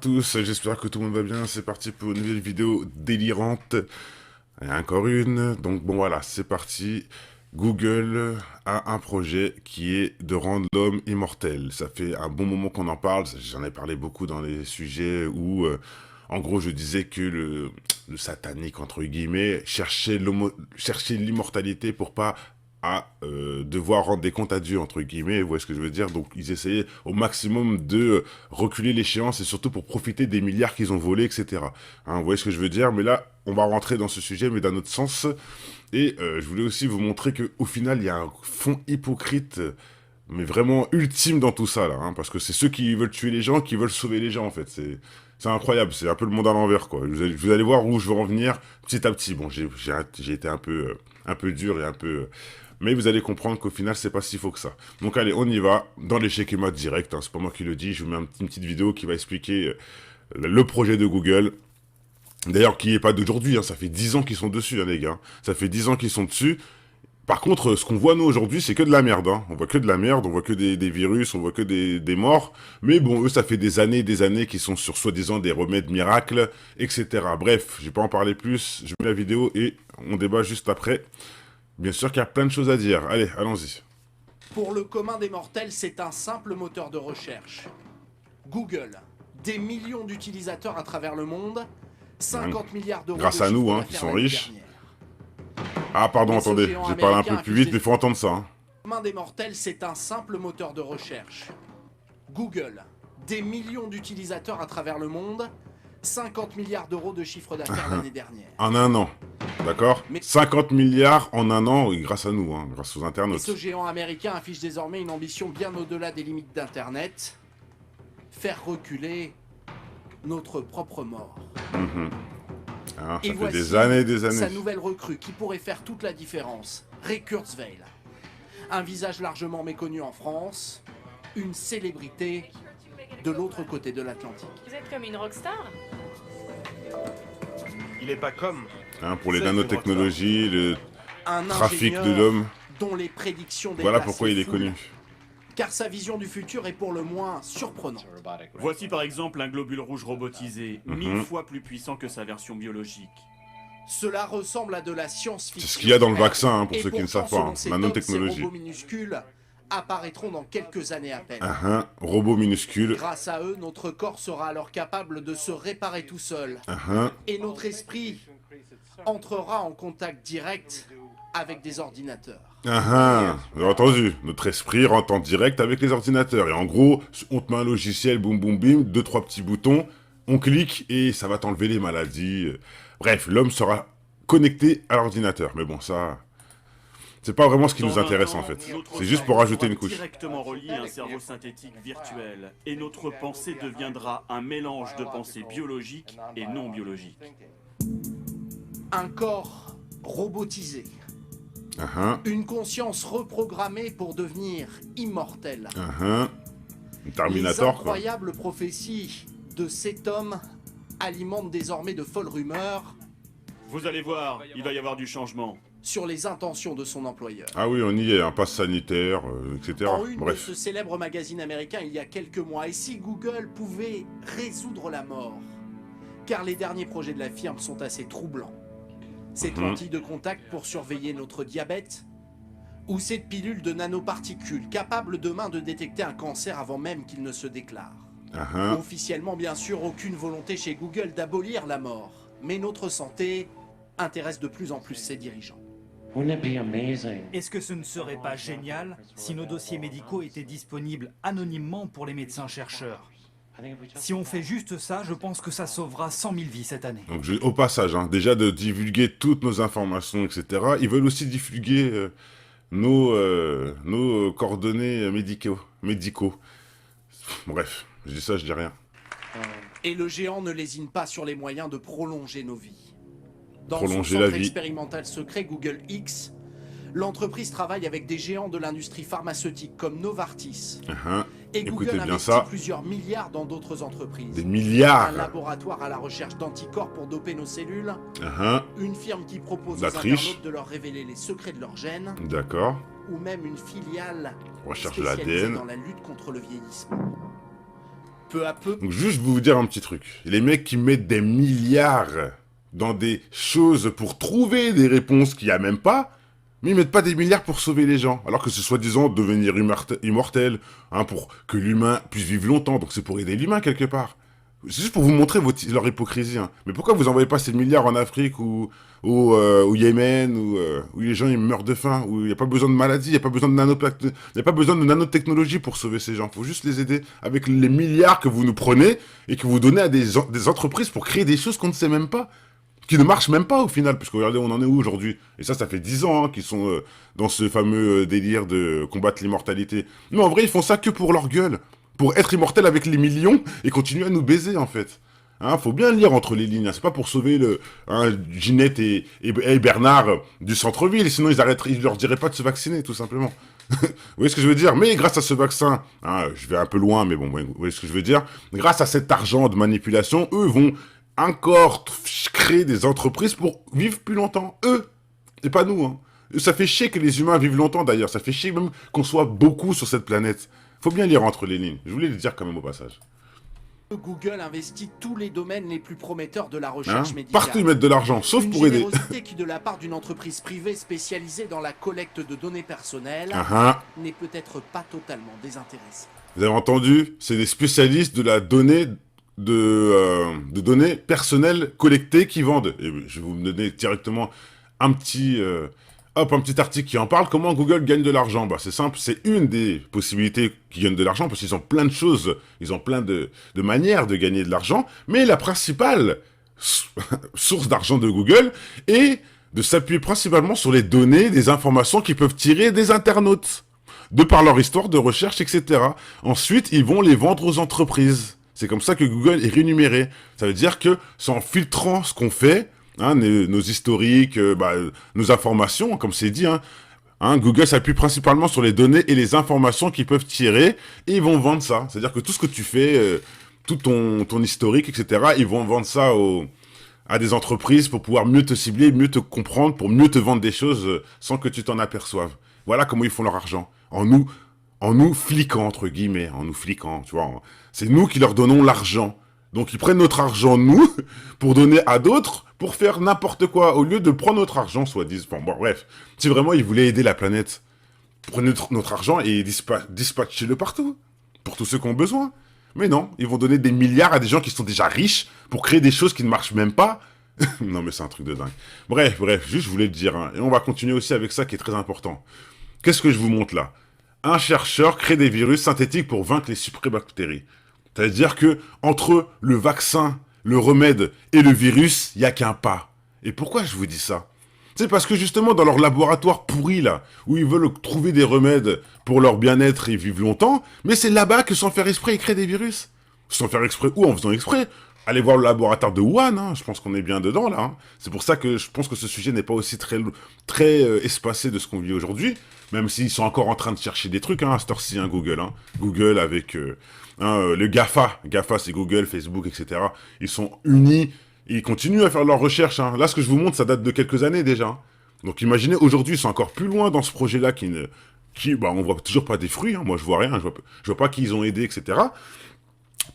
Tous, j'espère que tout le monde va bien, c'est parti pour une nouvelle vidéo délirante, et encore une, donc bon voilà, c'est parti. Google a un projet qui est de rendre l'homme immortel. Ça fait un bon moment qu'on en parle, j'en ai parlé beaucoup dans les sujets où, en gros, je disais que le satanique, entre guillemets, cherchait l'immortalité pour pas devoir rendre des comptes à Dieu, entre guillemets, vous voyez ce que je veux dire. Donc ils essayaient au maximum de reculer l'échéance et surtout pour profiter des milliards qu'ils ont volés, etc. Hein, vous voyez ce que je veux dire. Mais là, on va rentrer dans ce sujet, mais d'un autre sens. Et je voulais aussi vous montrer qu'au final, il y a un fond hypocrite, mais vraiment ultime dans tout ça, là. Hein, parce que c'est ceux qui veulent tuer les gens, qui veulent sauver les gens, en fait. C'est incroyable, c'est un peu le monde à l'envers, quoi. Vous allez voir où je veux en venir petit à petit. Bon, j'ai été un peu dur et un peu... mais vous allez comprendre qu'au final, c'est pas si faux que ça. Donc allez, on y va, dans l'échec et mat direct, hein, c'est pas moi qui le dis, je vous mets une petite vidéo qui va expliquer le projet de Google. D'ailleurs, qui est pas d'aujourd'hui, hein, ça fait 10 ans qu'ils sont dessus, hein, les gars. Ça fait 10 ans qu'ils sont dessus. Par contre, ce qu'on voit nous aujourd'hui, c'est que de la merde. Hein. On voit que de la merde, on voit que des virus, on voit que des morts. Mais bon, eux, ça fait des années qu'ils sont sur soi-disant des remèdes miracles, etc. Bref, je vais pas en parler plus. Je mets la vidéo et on débat juste après. Bien sûr qu'il y a plein de choses à dire. Allez, allons-y. Pour le commun des mortels, c'est un simple moteur de recherche. Google, des millions d'utilisateurs à travers le monde, 50 milliards d'euros de Grâce à nous, chiffre hein, qui d'affaires sont l'année riches. dernière. Ah, pardon, Mais ce attendez, géant j'ai parlé un peu américain plus affiche vite, mais il faut entendre ça. Hein. Le commun des mortels, c'est un simple moteur de recherche. Google, des millions d'utilisateurs à travers le monde, 50 milliards d'euros de chiffre d'affaires l'année dernière. En un an, d'accord. Mais 50 milliards en un an, oui, grâce à nous, hein, grâce aux Et internautes. ce géant américain affiche désormais une ambition bien au-delà des limites d'Internet, faire reculer notre propre mort. Hein, Et ça fait voici des années. sa nouvelle recrue qui pourrait faire toute la différence, Ray Kurzweil. Un visage largement méconnu en France, une célébrité de l'autre côté de l'Atlantique. Vous êtes comme une rockstar? Il est pas comme. Hein, pour les C'est nanotechnologies, le Un trafic de ingénieur l'homme. dont les prédictions Voilà dépassent pourquoi les il est foules, connu. car sa vision du futur est pour le moins surprenante. Voici par exemple un globule rouge robotisé, 1000 fois plus puissant que sa version biologique. Cela ressemble à de la science-fiction. C'est ce qu'il y a dans le vaccin, hein, pour Et ceux qui ne pourtant, savent pas. selon Hein. cet homme, Nanotechnologie. Ces robots minuscules apparaîtront dans quelques années à peine. Robot minuscule. Grâce à eux, notre corps sera alors capable de se réparer tout seul. Et notre esprit entrera en contact direct avec des ordinateurs. Vous avez entendu, notre esprit rentre en direct avec les ordinateurs. Et en gros, on te met un logiciel, boum boum bim, 2-3 petits boutons, on clique et ça va t'enlever les maladies. Bref, l'homme sera connecté à l'ordinateur. Mais bon, ça, c'est pas vraiment ce qui Dans nous 20 intéresse ans, en fait. notre C'est juste cerveau pour rajouter sera une couche. directement relié à un cerveau synthétique virtuel. Et notre pensée deviendra un mélange de pensées biologiques et non biologiques. Un corps robotisé. Une conscience reprogrammée pour devenir immortel. Les Terminator, quoi. incroyables prophéties de cet homme alimentent désormais de folles rumeurs Vous allez voir, il va y avoir du changement. sur les intentions de son employeur. Ah oui, on y est, un pass sanitaire, etc. En une Bref. de ce célèbre magazine américain il y a quelques mois, et si Google pouvait résoudre la mort, car les derniers projets de la firme sont assez troublants. Cette lentille de contact pour surveiller notre diabète, ou cette pilule de nanoparticules capable demain de détecter un cancer avant même qu'il ne se déclare. Officiellement, bien sûr, aucune volonté chez Google d'abolir la mort, mais notre santé intéresse de plus en plus ses dirigeants. Est-ce que ce ne serait pas génial si nos dossiers médicaux étaient disponibles anonymement pour les médecins-chercheurs? Si on fait juste ça, je pense que ça sauvera 100 000 vies cette année. Donc au passage, hein, déjà de divulguer toutes nos informations, etc. Ils veulent aussi divulguer nos coordonnées médicaux. Bref, je dis ça, je dis rien. Et le géant ne lésine pas sur les moyens de prolonger nos vies. Dans son Prolonger centre la vie. expérimental secret Google X, l'entreprise travaille avec des géants de l'industrie pharmaceutique comme Novartis. Et Écoutez Google bien investit ça. plusieurs milliards dans d'autres entreprises. Des Un milliards. laboratoire à la recherche d'anticorps pour doper nos cellules. Une firme qui propose La aux triche. internautes de leur révéler les secrets de leurs gènes. D'accord. Ou même une filiale Recherche de spécialisée l'ADN. dans la lutte contre le vieillissement. Peu à peu, Donc juste vous dire un petit truc. Les mecs qui mettent des milliards dans des choses pour trouver des réponses qu'il n'y a même pas, mais ils mettent pas des milliards pour sauver les gens. Alors que c'est soi-disant devenir immortel, hein, pour que l'humain puisse vivre longtemps. Donc c'est pour aider l'humain quelque part. C'est juste pour vous montrer leur hypocrisie. Hein. Mais pourquoi vous envoyez pas ces milliards en Afrique ou au Yémen où les gens ils meurent de faim, où il n'y a pas besoin de maladies, il n'y a pas besoin de il y a pas besoin de nanotechnologie pour sauver ces gens. Il faut juste les aider avec les milliards que vous nous prenez et que vous donnez à des entreprises pour créer des choses qu'on ne sait même pas, qui ne marchent même pas au final, puisque regardez, on en est où aujourd'hui. Et ça fait 10 ans qu'ils sont dans ce fameux délire de combattre l'immortalité. Mais en vrai, ils font ça que pour leur gueule, pour être immortel avec les millions et continuer à nous baiser en fait. Hein, faut bien lire entre les lignes, hein. C'est pas pour sauver Ginette et Bernard du centre-ville, sinon ils leur diraient pas de se vacciner, tout simplement. Vous voyez ce que je veux dire? Mais grâce à ce vaccin, hein, je vais un peu loin, mais bon, vous voyez ce que je veux dire? Grâce à cet argent de manipulation, eux vont encore créer des entreprises pour vivre plus longtemps. Eux, et pas nous. Hein. Ça fait chier que les humains vivent longtemps d'ailleurs, ça fait chier même qu'on soit beaucoup sur cette planète. Faut bien lire entre les lignes, je voulais le dire quand même au passage. Google investit tous les domaines les plus prometteurs de la Hein? recherche médicale. Partout ils mettent de l'argent, sauf Une pour aider. générosité qui, de la part d'une entreprise privée spécialisée dans la collecte de données personnelles, n'est peut-être pas totalement désintéressée. Vous avez entendu? C'est des spécialistes de la donnée de données personnelles collectées qui vendent. Et je vais vous donner directement un petit article qui en parle. Comment Google gagne de l'argent? Bah, c'est simple, c'est une des possibilités qui gagnent de l'argent parce qu'ils ont plein de choses, ils ont plein de manières de gagner de l'argent. Mais la principale source d'argent de Google est de s'appuyer principalement sur les données, des informations qu'ils peuvent tirer des internautes, de par leur histoire de recherche, etc. Ensuite, ils vont les vendre aux entreprises. C'est comme ça que Google est rémunéré. Ça veut dire que c'est en filtrant ce qu'on fait, hein, nos historiques, nos informations, comme c'est dit, Google s'appuie principalement sur les données et les informations qu'ils peuvent tirer, et ils vont vendre ça. C'est-à-dire que tout ce que tu fais, tout ton historique, etc., ils vont vendre ça à des entreprises pour pouvoir mieux te cibler, mieux te comprendre, pour mieux te vendre des choses sans que tu t'en aperçoives. Voilà comment ils font leur argent. En nous fliquant, entre guillemets, en nous fliquant, tu vois. C'est nous qui leur donnons l'argent. Donc ils prennent notre argent, nous, pour donner à d'autres, pour faire n'importe quoi, au lieu de prendre notre argent, soit-disant. Bon, bref, si vraiment ils voulaient aider la planète, prenez notre argent et dispatchez-le partout, pour tous ceux qui ont besoin. Mais non, ils vont donner des milliards à des gens qui sont déjà riches, pour créer des choses qui ne marchent même pas. Non mais c'est un truc de dingue. Bref, juste je voulais le dire, hein. Et on va continuer aussi avec ça qui est très important. Qu'est-ce que je vous montre là? Un chercheur crée des virus synthétiques pour vaincre les superbactéries. C'est-à-dire que entre le vaccin, le remède et le virus, il n'y a qu'un pas. Et pourquoi je vous dis ça? C'est parce que justement dans leur laboratoire pourri là, où ils veulent trouver des remèdes pour leur bien-être et vivre longtemps, mais c'est là-bas que sans faire exprès, ils créent des virus. Sans faire exprès ou en faisant exprès. Allez voir le laboratoire de Wuhan, hein, je pense qu'on est bien dedans là. Hein. C'est pour ça que je pense que ce sujet n'est pas aussi très espacé de ce qu'on vit aujourd'hui, même s'ils sont encore en train de chercher des trucs, hein, à cette heure-ci, hein, Google. Hein. Google avec le GAFA. GAFA, c'est Google, Facebook, etc. Ils sont unis et ils continuent à faire leurs recherches. Hein. Là, ce que je vous montre, ça date de quelques années déjà. Hein. Donc imaginez, aujourd'hui, ils sont encore plus loin dans ce projet-là on voit toujours pas des fruits. Hein. Moi, je vois rien, je vois pas qui ils ont aidé, etc.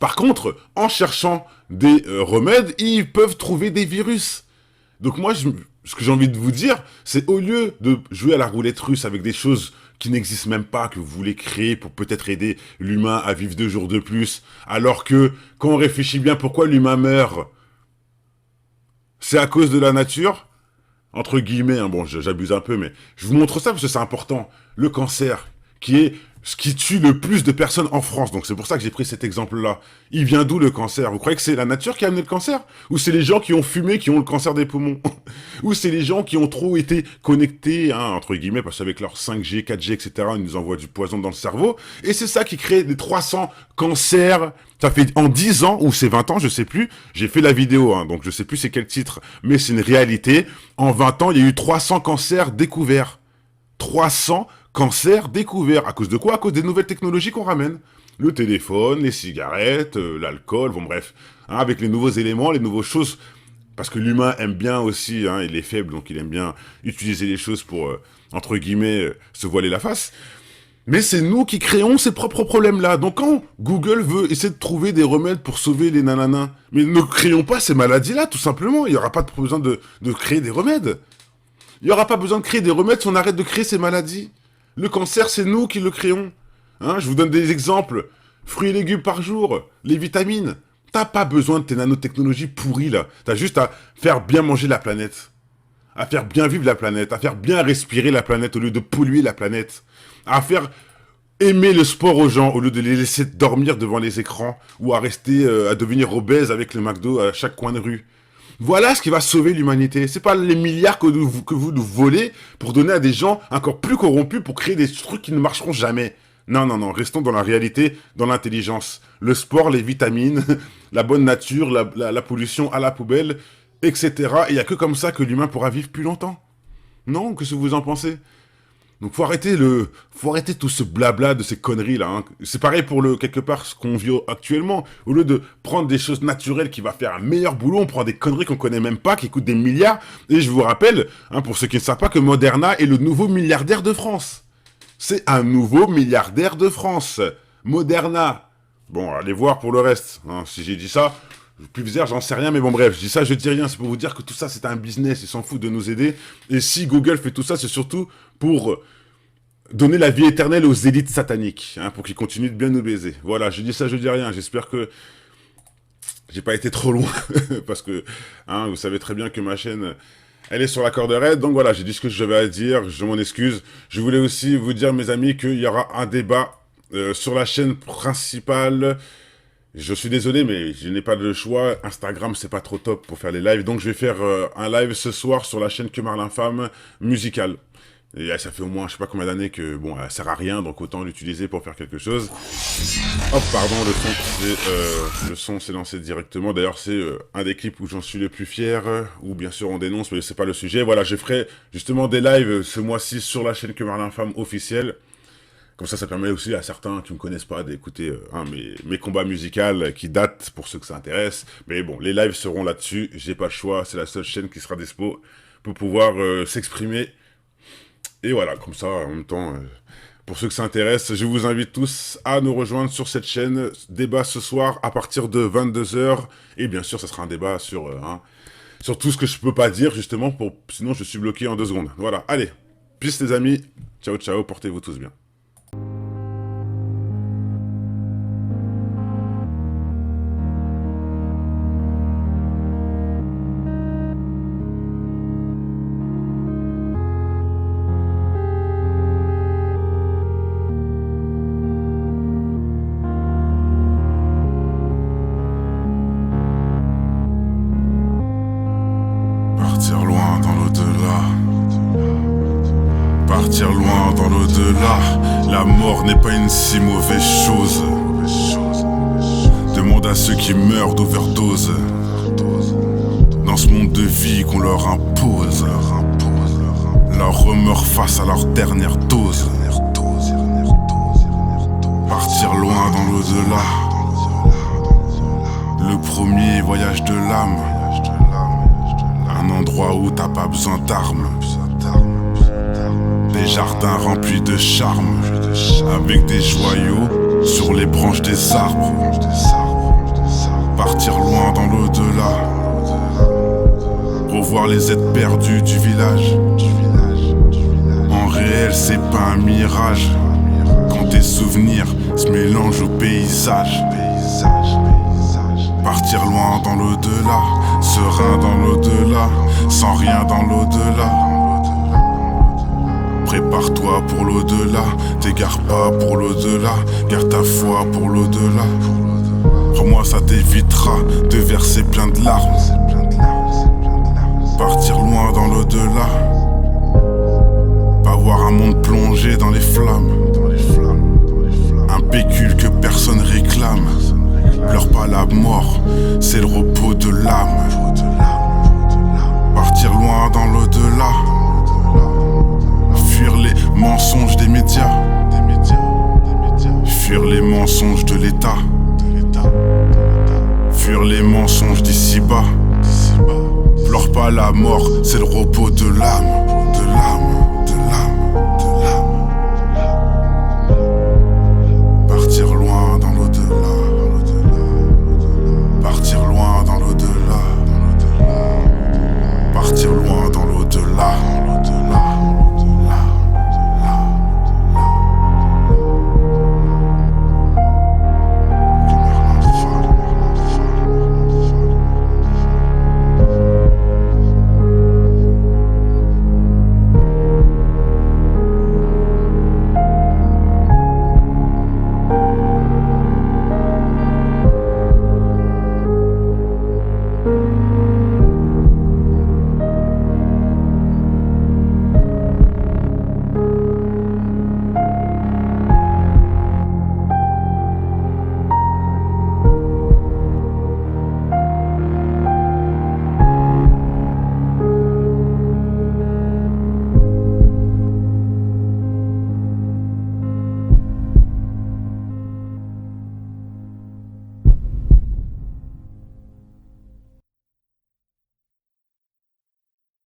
Par contre, en cherchant des remèdes, ils peuvent trouver des virus. Donc moi, ce que j'ai envie de vous dire, c'est au lieu de jouer à la roulette russe avec des choses qui n'existent même pas, que vous voulez créer pour peut-être aider l'humain à vivre 2 jours de plus, alors que, quand on réfléchit bien pourquoi l'humain meurt, c'est à cause de la nature, entre guillemets, hein, bon, j'abuse un peu, mais je vous montre ça parce que c'est important. Le cancer, qui est ce qui tue le plus de personnes en France. Donc c'est pour ça que j'ai pris cet exemple-là. Il vient d'où le cancer? Vous croyez que c'est la nature qui a amené le cancer? Ou c'est les gens qui ont fumé qui ont le cancer des poumons? Ou c'est les gens qui ont trop été connectés, hein, entre guillemets, parce qu'avec leur 5G, 4G, etc., ils nous envoient du poison dans le cerveau. Et c'est ça qui crée des 300 cancers. Ça fait en 10 ans, ou c'est 20 ans, je sais plus. J'ai fait la vidéo, hein, donc je sais plus c'est quel titre. Mais c'est une réalité. En 20 ans, il y a eu 300 cancers découverts. 300 cancers découverts. À cause de quoi? À cause des nouvelles technologies qu'on ramène. Le téléphone, les cigarettes, l'alcool, bon bref. Hein, avec les nouveaux éléments, les nouvelles choses. Parce que l'humain aime bien aussi, hein, il est faible, donc il aime bien utiliser les choses pour, entre guillemets, se voiler la face. Mais c'est nous qui créons ces propres problèmes-là. Donc quand Google veut essayer de trouver des remèdes pour sauver les nananas, mais ne créons pas ces maladies-là, tout simplement. Il n'y aura pas besoin de créer des remèdes. Il n'y aura pas besoin de créer des remèdes si on arrête de créer ces maladies. Le cancer, c'est nous qui le créons. Hein, je vous donne des exemples. Fruits et légumes par jour, les vitamines. T'as pas besoin de tes nanotechnologies pourries, là. T'as juste à faire bien manger la planète. À faire bien vivre la planète. À faire bien respirer la planète au lieu de polluer la planète. À faire aimer le sport aux gens au lieu de les laisser dormir devant les écrans ou à rester, à devenir obèses avec le McDo à chaque coin de rue. Voilà ce qui va sauver l'humanité. C'est pas les milliards que vous nous volez pour donner à des gens encore plus corrompus pour créer des trucs qui ne marcheront jamais. Non, non, non, restons dans la réalité, dans l'intelligence. Le sport, les vitamines, la bonne nature, la pollution à la poubelle, etc. Et il n'y a que comme ça que l'humain pourra vivre plus longtemps. Non, qu'est-ce que vous en pensez ? Donc faut arrêter tout ce blabla de ces conneries là. Hein. C'est pareil pour quelque part ce qu'on vit actuellement. Au lieu de prendre des choses naturelles qui va faire un meilleur boulot, on prend des conneries qu'on connaît même pas, qui coûtent des milliards. Et je vous rappelle, hein, pour ceux qui ne savent pas, que Moderna est le nouveau milliardaire de France. C'est un nouveau milliardaire de France. Moderna. Bon, allez voir pour le reste. Hein. Si j'ai dit ça, Pfizer, j'en sais rien, mais bon bref, je dis ça, je dis rien. C'est pour vous dire que tout ça, c'est un business. Ils s'en foutent de nous aider. Et si Google fait tout ça, c'est surtout pour donner la vie éternelle aux élites sataniques, hein, pour qu'ils continuent de bien nous baiser. Voilà, je dis ça, je dis rien. J'espère que j'ai pas été trop loin, parce que hein, vous savez très bien que ma chaîne, elle est sur la corde raide. Donc voilà, j'ai dit ce que j'avais à dire, je m'en excuse. Je voulais aussi vous dire, mes amis, qu'il y aura un débat sur la chaîne principale. Je suis désolé, mais je n'ai pas de choix. Instagram, c'est pas trop top pour faire les lives. Donc je vais faire un live ce soir sur la chaîne Que Marre l'Infâme musicale. Et ça fait au moins, je sais pas combien d'années que, bon, elle sert à rien, donc autant l'utiliser pour faire quelque chose. Hop, pardon, le son s'est lancé directement. D'ailleurs, c'est un des clips où j'en suis le plus fier, où bien sûr on dénonce, mais c'est pas le sujet. Voilà, je ferai justement des lives ce mois-ci sur la chaîne Que Marre l'Infâme officielle. Comme ça permet aussi à certains qui ne me connaissent pas d'écouter mes combats musicaux qui datent pour ceux que ça intéresse. Mais bon, les lives seront là-dessus, j'ai pas le choix, c'est la seule chaîne qui sera dispo pour pouvoir s'exprimer. Et voilà, comme ça, en même temps, pour ceux que ça intéresse, je vous invite tous à nous rejoindre sur cette chaîne. Débat ce soir à partir de 22 h. Et bien sûr, ça sera un débat sur tout ce que je peux pas dire, justement, sinon je suis bloqué en 2 secondes. Voilà, allez, peace les amis, ciao ciao, portez-vous tous bien. Partir loin dans l'au-delà. Partir loin dans l'au-delà. La mort n'est pas une si mauvaise chose. Demande à ceux qui meurent d'overdose. Dans ce monde de vie qu'on leur impose. Leur remords face à leur dernière dose. Partir loin dans l'au-delà. Le premier voyage de l'âme. Un endroit où t'as pas besoin d'armes. Des jardins remplis de charme. Avec des joyaux sur les branches des arbres. Partir loin dans l'au-delà. Revoir les êtres perdus du village. En réel c'est pas un mirage. Quand tes souvenirs se mélangent au paysage. Partir loin dans l'au-delà. Serein dans l'au-delà, sans rien dans l'au-delà. Prépare-toi pour l'au-delà, t'égare pas pour l'au-delà, garde ta foi pour l'au-delà. Crois-moi, ça t'évitera de verser plein de larmes. Partir loin dans l'au-delà, pas voir un monde plongé dans les flammes. Un pécule que personne réclame. Pleure pas la mort, c'est le repos de l'âme. Partir loin dans l'au-delà. Fuir les mensonges des médias. Fuir les mensonges de l'État. Fuir les mensonges d'ici-bas. Pleure pas la mort, c'est le repos de l'âme. De l'âme, de